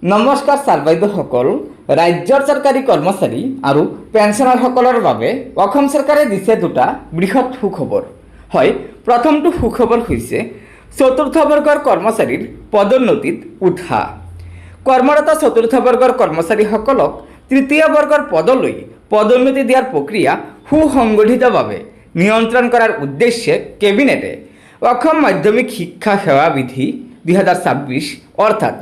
নমস্কাৰ ছাৰ বাইদেউসকল। ৰাজ্যৰ চৰকাৰী কৰ্মচাৰী আৰু পেঞ্চনাৰসকলৰ বাবে অসম চৰকাৰে দিছে দুটা বৃহৎ সুখবৰ। হয়, প্ৰথমটো সুখবৰ হৈছে চতুৰ্থ বৰ্গৰ কৰ্মচাৰীৰ পদোন্নতিত উৎসাহ। কৰ্মৰত চতুৰ্থ বৰ্গৰ কৰ্মচাৰীসকলক তৃতীয় বৰ্গৰ পদলৈ পদোন্নতি দিয়াৰ প্ৰক্ৰিয়া সুসংগঠিতভাৱে নিয়ন্ত্ৰণ কৰাৰ উদ্দেশ্যে কেবিনেটে অসম মাধ্যমিক শিক্ষা সেৱা বিধি 2026 অৰ্থাৎ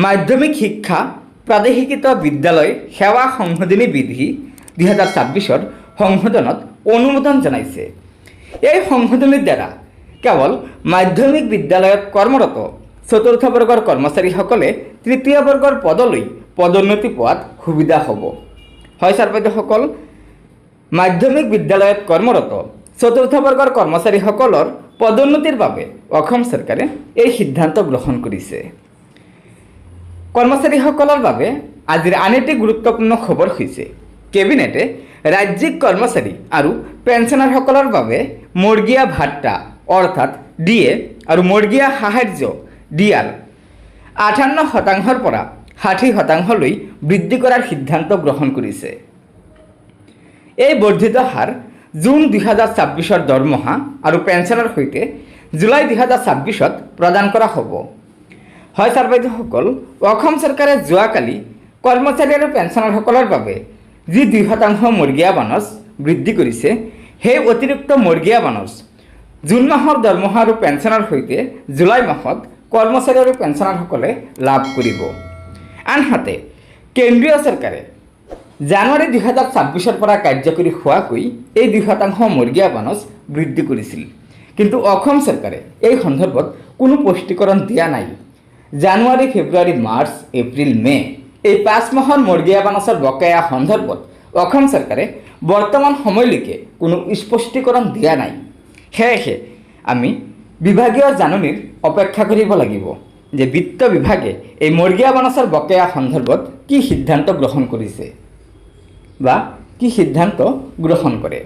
মাধ্যমিক শিক্ষা প্ৰাদেশিকৃত বিদ্যালয় সেৱা সংশোধনী বিধি 2026 সংশোধনত অনুমোদন জনাইছে। এই সংশোধনীৰ দ্বাৰা কেৱল মাধ্যমিক বিদ্যালয়ত কৰ্মৰত চতুৰ্থ বৰ্গৰ কৰ্মচাৰীসকলে তৃতীয় বৰ্গৰ পদলৈ পদোন্নতি পোৱাত সুবিধা হ'ব। হয় ছাৰ বাইদেউসকল, মাধ্যমিক বিদ্যালয়ত কৰ্মৰত চতুৰ্থ বৰ্গৰ কৰ্মচাৰীসকলৰ পদোন্নতিৰ বাবে অসম চৰকাৰে এই সিদ্ধান্ত গ্ৰহণ কৰিছে। কৰ্মচাৰীসকলৰ বাবে আজিৰ আন এটি গুৰুত্বপূৰ্ণ খবৰ হৈছে কেবিনেটে ৰাজ্যিক কৰ্মচাৰী আৰু পেঞ্চনাৰসকলৰ বাবে মৰ্গীয়া ভাত্তা অৰ্থাৎ ডিএ আৰু মৰ্গীয়া সাহায্য ডিআৰ 58% পৰা 60% বৃদ্ধি কৰাৰ সিদ্ধান্ত গ্ৰহণ কৰিছে। এই বৰ্ধিত হাৰ জুন 2026 দৰমহা আৰু পেঞ্চনৰ সৈতে জুলাই 2026 প্ৰদান কৰা হ'ব। হয় ছাৰ বাইদেউসকল, অসম চৰকাৰে যোৱাকালি কৰ্মচাৰী আৰু পেঞ্চনাৰসকলৰ বাবে যি 2% মৰ্গীয়া বানচ বৃদ্ধি কৰিছে, সেই অতিৰিক্ত মৰ্গীয়া বানচ জুন মাহৰ দৰমহা আৰু পেঞ্চনৰ সৈতে জুলাই মাহত কৰ্মচাৰী আৰু পেঞ্চনাৰসকলে লাভ কৰিব। আনহাতে কেন্দ্ৰীয় চৰকাৰে জানুৱাৰী 2026 পৰা কাৰ্যকৰী হোৱাকৈ এই 2% মৰ্গীয়া বানচ বৃদ্ধি কৰিছিল, কিন্তু অসম চৰকাৰে এই সন্দৰ্ভত কোনো স্পষ্টীকৰণ দিয়া নাই। জানুৱাৰী, ফেব্ৰুৱাৰী, মাৰ্চ, এপ্ৰিল, মে এই 5 মাহৰ মৰ্গীয়া বানচৰ বকেয়া সন্দৰ্ভত অসম চৰকাৰে বৰ্তমান সময়লৈকে কোনো স্পষ্টীকৰণ দিয়া নাই। সেয়েহে আমি বিভাগীয় জাননীৰ অপেক্ষা কৰিব লাগিব যে বিত্ত বিভাগে এই মৰ্গীয়া বানচৰ বকেয়া সন্দৰ্ভত কি সিদ্ধান্ত গ্ৰহণ কৰিছে বা কি সিদ্ধান্ত গ্ৰহণ কৰে।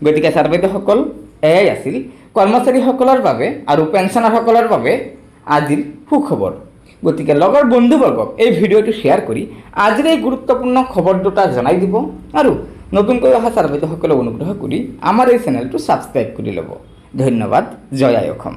গতিকে ছাৰ বাইদেউসকল, এয়াই আছিল কৰ্মচাৰীসকলৰ বাবে আৰু পেঞ্চনাৰসকলৰ বাবে আজিৰ সুখবৰ। গতিকে লগৰ বন্ধুবৰ্গক এই ভিডিঅ'টো শ্বেয়াৰ কৰি আজিৰ এই গুৰুত্বপূৰ্ণ খবৰ দুটা জনাই দিব আৰু নতুনকৈ অহা ছাৰ বাইদেউসকলে অনুগ্ৰহ কৰি আমাৰ এই চেনেলটো ছাবস্ক্ৰাইব কৰি ল'ব। ধন্যবাদ। জয় আই অসম।